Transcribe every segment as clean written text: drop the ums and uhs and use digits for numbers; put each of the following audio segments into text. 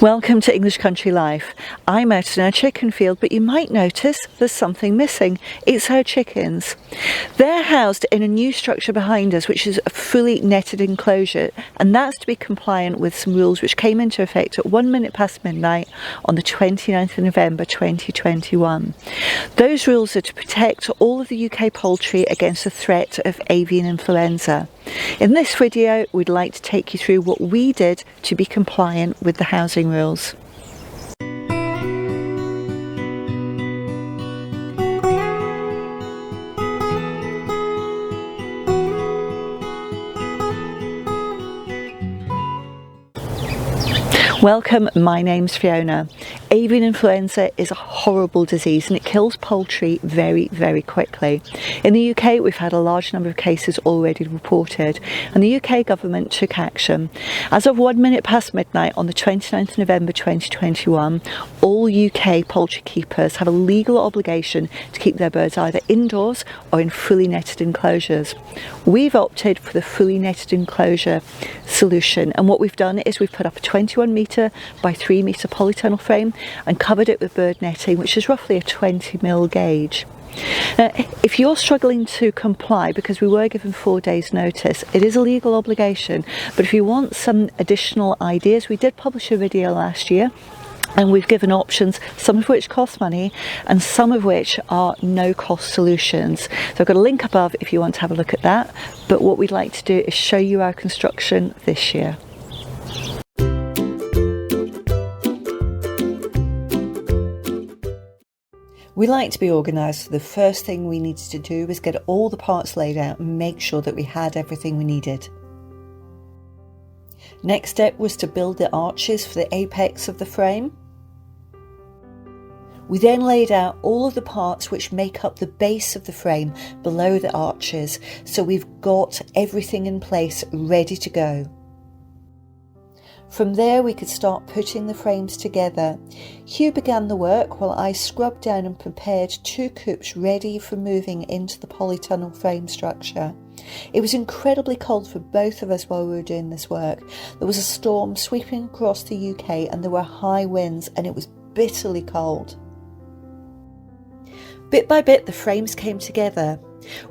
Welcome to English Country Life. I'm out in our chicken field, but you might notice there's something missing. It's our chickens. They're housed in a new structure behind us, which is a fully netted enclosure, and that's to be compliant with some rules which came into effect at 1 minute past midnight on the 29th of November 2021. Those rules are to protect all of the UK poultry against the threat of avian influenza. In this video, we'd like to take you through what we did to be compliant with the housing rules. Welcome, my name's Fiona. Avian influenza is a horrible disease and it kills poultry very, very quickly. In the UK, we've had a large number of cases already reported, and the UK government took action. As of 1 minute past midnight on the 29th of November 2021, all UK poultry keepers have a legal obligation to keep their birds either indoors or in fully netted enclosures. We've opted for the fully netted enclosure solution, and what we've done is we've put up a 21 metre by 3 metre polytunnel frame and covered it with bird netting, which is roughly a 20mm gauge. Now, if you're struggling to comply, because we were given 4 days notice, it is a legal obligation, but if you want some additional ideas, we did publish a video last year and we've given options, some of which cost money and some of which are no cost solutions. So I've got a link above if you want to have a look at that, but what we'd like to do is show you our construction this year. We like to be organised, so the first thing we needed to do was get all the parts laid out and make sure that we had everything we needed. Next step was to build the arches for the apex of the frame. We then laid out all of the parts which make up the base of the frame below the arches, so we've got everything in place ready to go. From there we could start putting the frames together. Hugh began the work while I scrubbed down and prepared 2 coops ready for moving into the polytunnel frame structure. It was incredibly cold for both of us while we were doing this work. There was a storm sweeping across the UK and there were high winds and it was bitterly cold. Bit by bit the frames came together.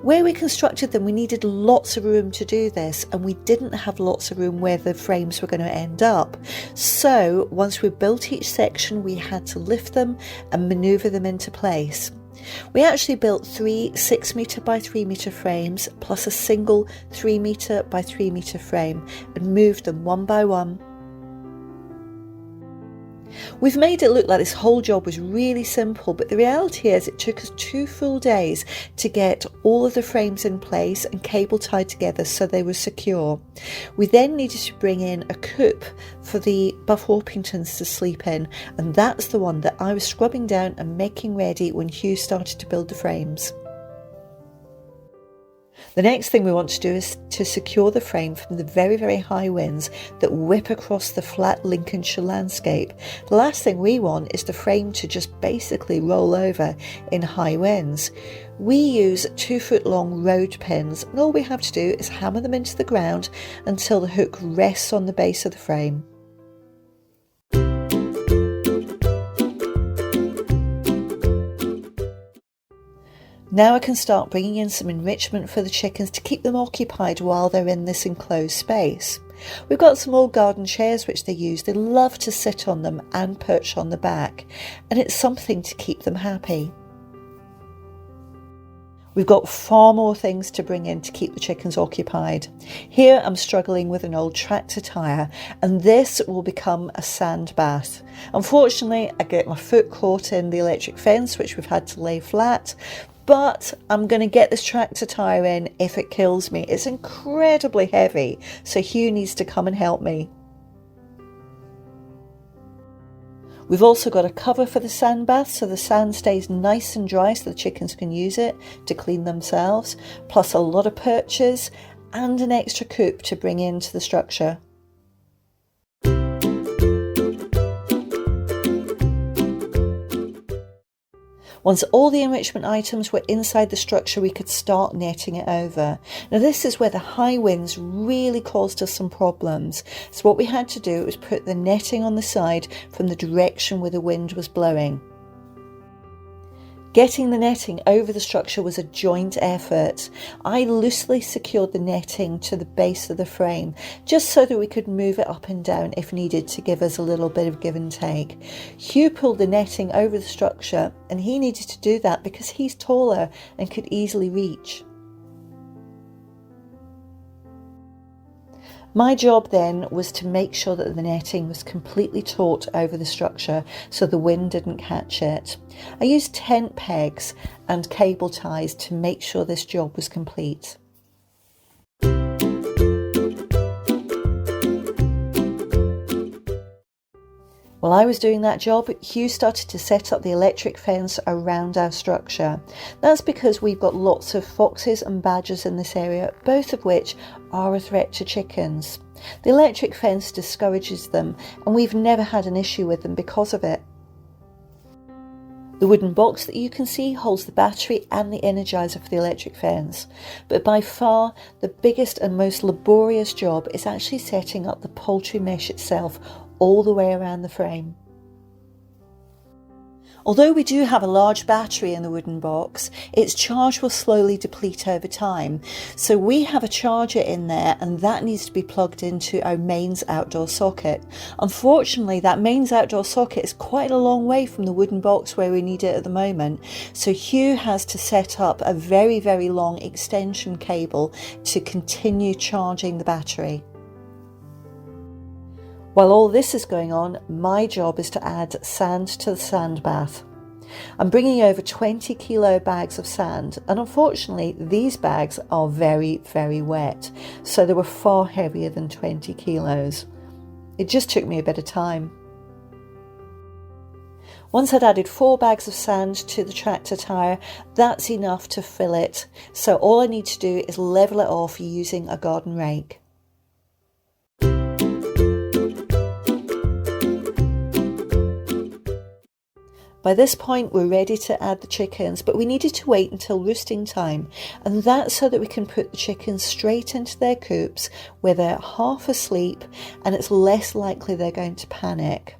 Where we constructed them, we needed lots of room to do this, and we didn't have lots of room where the frames were going to end up. So once we built each section, we had to lift them and manoeuvre them into place. We actually built 3 6 metre by 3 metre frames plus a single 3 metre by 3 metre frame and moved them one by one. We've made it look like this whole job was really simple, but the reality is it took us 2 full days to get all of the frames in place and cable tied together so they were secure. We then needed to bring in a coop for the Buff Orpingtons to sleep in, and that's the one that I was scrubbing down and making ready when Hugh started to build the frames. The next thing we want to do is to secure the frame from the very, very high winds that whip across the flat Lincolnshire landscape. The last thing we want is the frame to just basically roll over in high winds. We use 2-foot long road pins, and all we have to do is hammer them into the ground until the hook rests on the base of the frame. Now I can start bringing in some enrichment for the chickens to keep them occupied while they're in this enclosed space. We've got some old garden chairs which they use. They love to sit on them and perch on the back, and it's something to keep them happy. We've got far more things to bring in to keep the chickens occupied. Here I'm struggling with an old tractor tyre, and this will become a sand bath. Unfortunately, I get my foot caught in the electric fence, which we've had to lay flat, but I'm going to get this tractor tyre in if it kills me. It's incredibly heavy, so Hugh needs to come and help me. We've also got a cover for the sand bath so the sand stays nice and dry so the chickens can use it to clean themselves, plus a lot of perches and an extra coop to bring into the structure. Once all the enrichment items were inside the structure, we could start netting it over. Now this is where the high winds really caused us some problems. So what we had to do was put the netting on the side from the direction where the wind was blowing. Getting the netting over the structure was a joint effort. I loosely secured the netting to the base of the frame, just so that we could move it up and down if needed to give us a little bit of give and take. Hugh pulled the netting over the structure, and he needed to do that because he's taller and could easily reach. My job then was to make sure that the netting was completely taut over the structure so the wind didn't catch it. I used tent pegs and cable ties to make sure this job was complete. While I was doing that job, Hugh started to set up the electric fence around our structure. That's because we've got lots of foxes and badgers in this area, both of which are a threat to chickens. The electric fence discourages them, and we've never had an issue with them because of it. The wooden box that you can see holds the battery and the energizer for the electric fence, but by far the biggest and most laborious job is actually setting up the poultry mesh itself all the way around the frame. Although we do have a large battery in the wooden box, its charge will slowly deplete over time. So we have a charger in there, and that needs to be plugged into our mains outdoor socket. Unfortunately, that mains outdoor socket is quite a long way from the wooden box where we need it at the moment. So Hugh has to set up a very, very long extension cable to continue charging the battery. While all this is going on, my job is to add sand to the sand bath. I'm bringing over 20 kilo bags of sand, and unfortunately these bags are very, very wet, so they were far heavier than 20 kilos. It just took me a bit of time. Once I'd added 4 bags of sand to the tractor tyre, that's enough to fill it, so all I need to do is level it off using a garden rake. By this point we're ready to add the chickens, but we needed to wait until roosting time, and that's so that we can put the chickens straight into their coops where they're half asleep and it's less likely they're going to panic.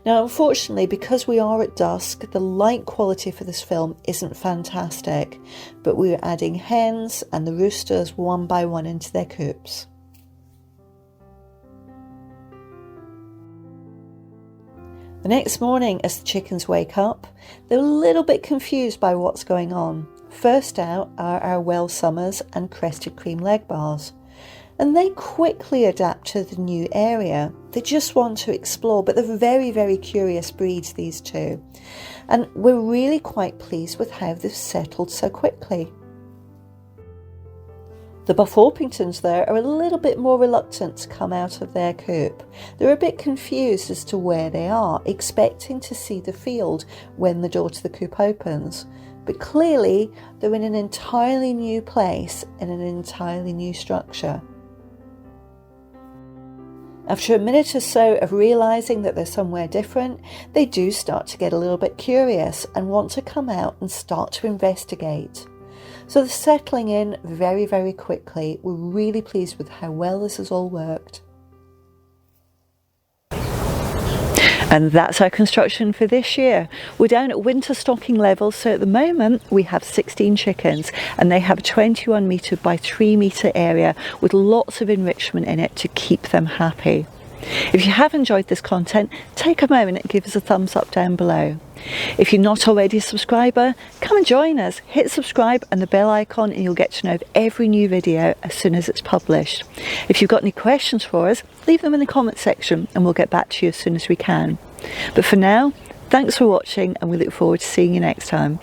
Now unfortunately, because we are at dusk, the light quality for this film isn't fantastic, but we're adding hens and the roosters one by one into their coops. The next morning, as the chickens wake up, they're a little bit confused by what's going on. First out are our Welsh Summers and crested cream leg bars, and they quickly adapt to the new area. They just want to explore, but they're very, very curious breeds, these two, and we're really quite pleased with how they've settled so quickly. The Buff Orpingtons there are a little bit more reluctant to come out of their coop. They're a bit confused as to where they are, expecting to see the field when the door to the coop opens. But clearly they're in an entirely new place, in an entirely new structure. After a minute or so of realising that they're somewhere different, they do start to get a little bit curious and want to come out and start to investigate. So they're settling in very, very quickly. We're really pleased with how well this has all worked. And that's our construction for this year. We're down at winter stocking levels, so at the moment we have 16 chickens, and they have a 21 metre by 3 metre area with lots of enrichment in it to keep them happy. If you have enjoyed this content, take a moment and give us a thumbs up down below. If you're not already a subscriber, come and join us. Hit subscribe and the bell icon and you'll get to know of every new video as soon as it's published. If you've got any questions for us, leave them in the comment section and we'll get back to you as soon as we can. But for now, thanks for watching and we look forward to seeing you next time.